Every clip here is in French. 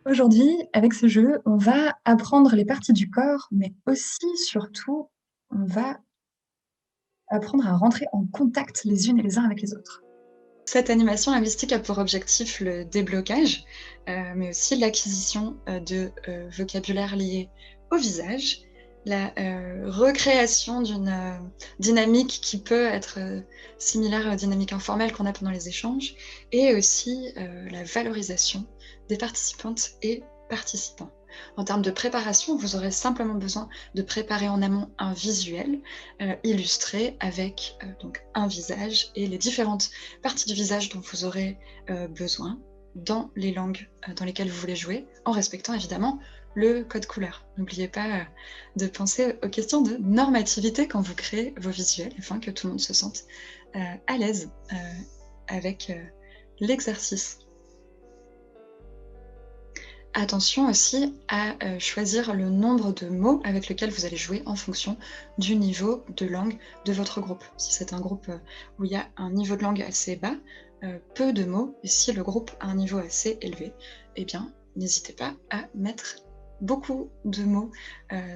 Aujourd'hui, avec ce jeu, on va apprendre les parties du corps, mais aussi, surtout, on va apprendre à rentrer en contact les unes et les uns avec les autres. Cette animation linguistique a pour objectif le déblocage, mais aussi l'acquisition de vocabulaire lié au visage, la recréation d'une dynamique qui peut être similaire à la dynamique informelle qu'on a pendant les échanges, et aussi la valorisation des participantes et participants. En termes de préparation, vous aurez simplement besoin de préparer en amont un visuel illustré avec donc un visage et les différentes parties du visage dont vous aurez besoin dans les langues dans lesquelles vous voulez jouer, en respectant évidemment le code couleur. N'oubliez pas de penser aux questions de normativité quand vous créez vos visuels, afin que tout le monde se sente à l'aise avec l'exercice. Attention aussi à choisir le nombre de mots avec lesquels vous allez jouer en fonction du niveau de langue de votre groupe. Si c'est un groupe où il y a un niveau de langue assez bas, peu de mots, et si le groupe a un niveau assez élevé, eh bien, n'hésitez pas à mettre beaucoup de mots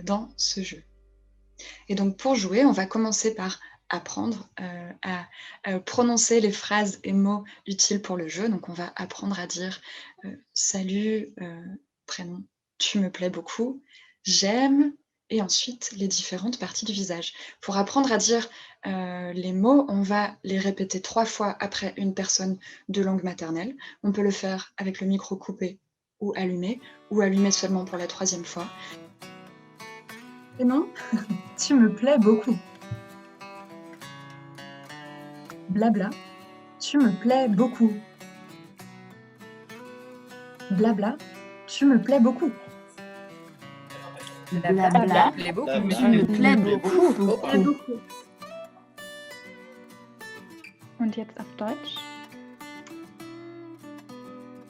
dans ce jeu. Et donc pour jouer, on va commencer par apprendre à prononcer les phrases et mots utiles pour le jeu. Donc on va apprendre à dire salut, prénom, tu me plais beaucoup, j'aime, et ensuite les différentes parties du visage. Pour apprendre à dire les mots, on va les répéter 3 fois après une personne de langue maternelle. On peut le faire avec le micro coupé ou allumé seulement pour la 3e fois. Prénom, tu me plais beaucoup. Blabla, tu me plais beaucoup. Blabla, tu me plais beaucoup. Blabla, plaît beaucoup. tu me plais beaucoup. Beaucoup. Und jetzt auf Deutsch.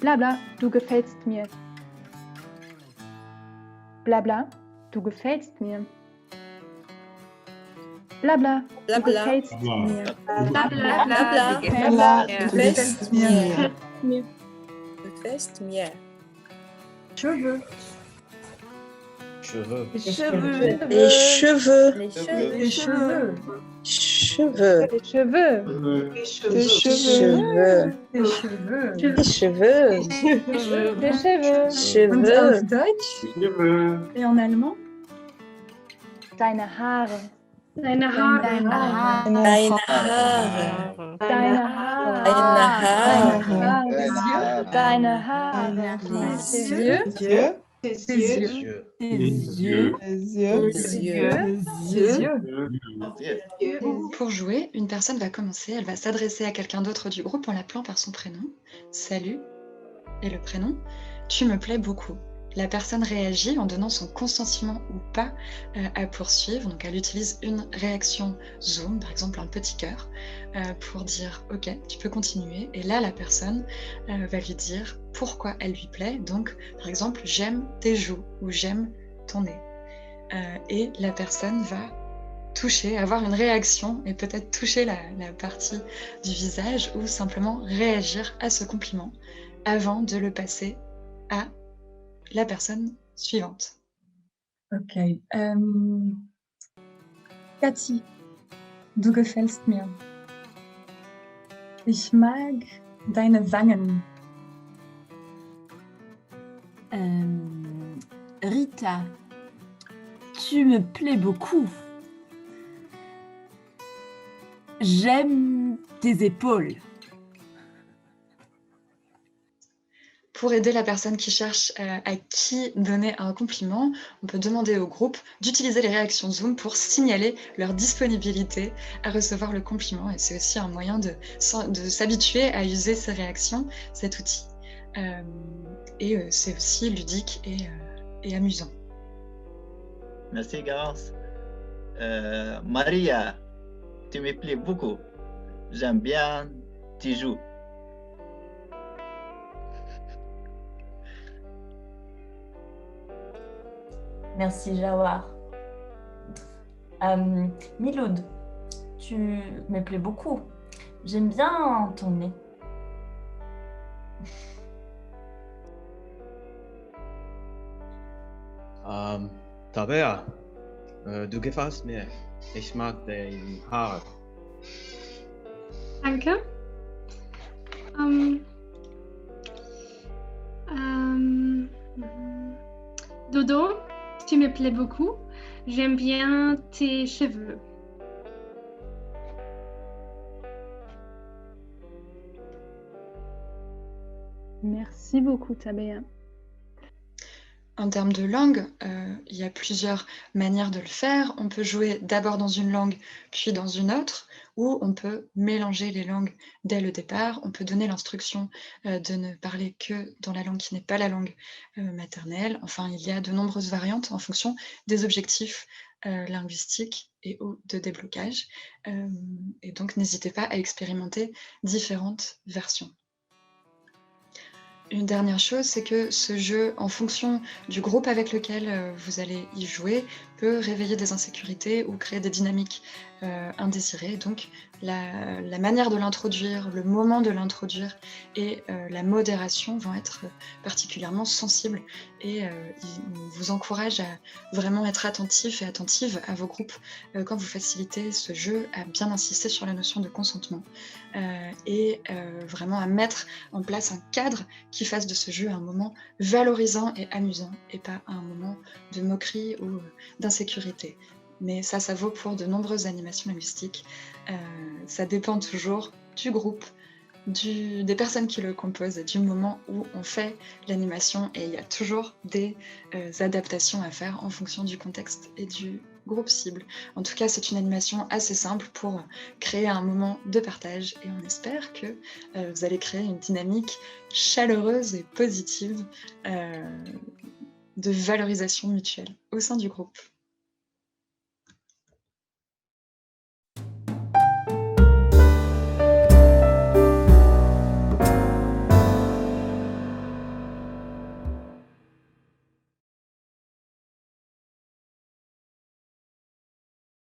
Blabla, du gefällst mir. Blabla, du gefällst mir. Blabla, du Blabla. gefällst mir. Blabla, Blabla, du gefällst mir. mir. Du gefällst mir. Cheveux, Cheveux. Les cheveux. Les cheveux. Les les cheveux. cheveux, Cheveux. Les cheveux. les Les cheveux, cheveux. les cheveux. Les cheveux. Les cheveux. Und Cheveux. auf Deutsch et en allemand, Deine Haare. deine Haare. Deine Haare. Deine Haare. Deine Haare. Deine Haare. Les Tes yeux. tes yeux, Yeux. yeux. Pour jouer, une personne va commencer, elle va s'adresser à quelqu'un d'autre du groupe en l'appelant par son prénom. Salut, et le prénom, tu me plais beaucoup. La personne réagit en donnant son consentement ou pas à poursuivre. Donc elle utilise une réaction Zoom, par exemple un petit cœur, pour dire ok, tu peux continuer. Et là, la personne va lui dire pourquoi elle lui plaît. Donc par exemple, j'aime tes joues ou j'aime ton nez. Et la personne va toucher, avoir une réaction et peut-être toucher la partie du visage ou simplement réagir à ce compliment avant de le passer à la personne suivante. Ok. Kathi, du gefällst mir. Ich mag deine Wangen. Rita, tu me plais beaucoup. J'aime tes épaules. Pour aider la personne qui cherche à qui donner un compliment, on peut demander au groupe d'utiliser les réactions Zoom pour signaler leur disponibilité à recevoir le compliment. Et c'est aussi un moyen de s'habituer à user ces réactions, cet outil. Et c'est aussi ludique et amusant. Merci, Garance. Maria, tu me plais beaucoup. J'aime bien tes joues. Merci, Jawar. Miloud, tu me plais beaucoup. J'aime bien ton nez. Tabea, du gefällst mir. Ich mag dein Haar. Danke. Ähm, euh, Dodo, tu me plais beaucoup. J'aime bien tes cheveux. Merci beaucoup, Tabea. En termes de langue, il y a plusieurs manières de le faire. On peut jouer d'abord dans une langue, puis dans une autre, ou on peut mélanger les langues dès le départ. On peut donner l'instruction de ne parler que dans la langue qui n'est pas la langue maternelle. Enfin, il y a de nombreuses variantes en fonction des objectifs linguistiques et ou de déblocage. Et donc, n'hésitez pas à expérimenter différentes versions. Une dernière chose, c'est que ce jeu, en fonction du groupe avec lequel vous allez y jouer, peut réveiller des insécurités ou créer des dynamiques indésirées. Donc la manière de l'introduire, le moment de l'introduire et la modération vont être particulièrement sensibles et il vous encourage à vraiment être attentif et attentive à vos groupes quand vous facilitez ce jeu, à bien insister sur la notion de consentement et vraiment à mettre en place un cadre qui fasse de ce jeu un moment valorisant et amusant et pas un moment de moquerie ou d'insécurité. Mais ça vaut pour de nombreuses animations linguistiques. Ça dépend toujours du groupe, des personnes qui le composent et du moment où on fait l'animation. Et il y a toujours des adaptations à faire en fonction du contexte et du groupe cible. En tout cas, c'est une animation assez simple pour créer un moment de partage et on espère que vous allez créer une dynamique chaleureuse et positive de valorisation mutuelle au sein du groupe.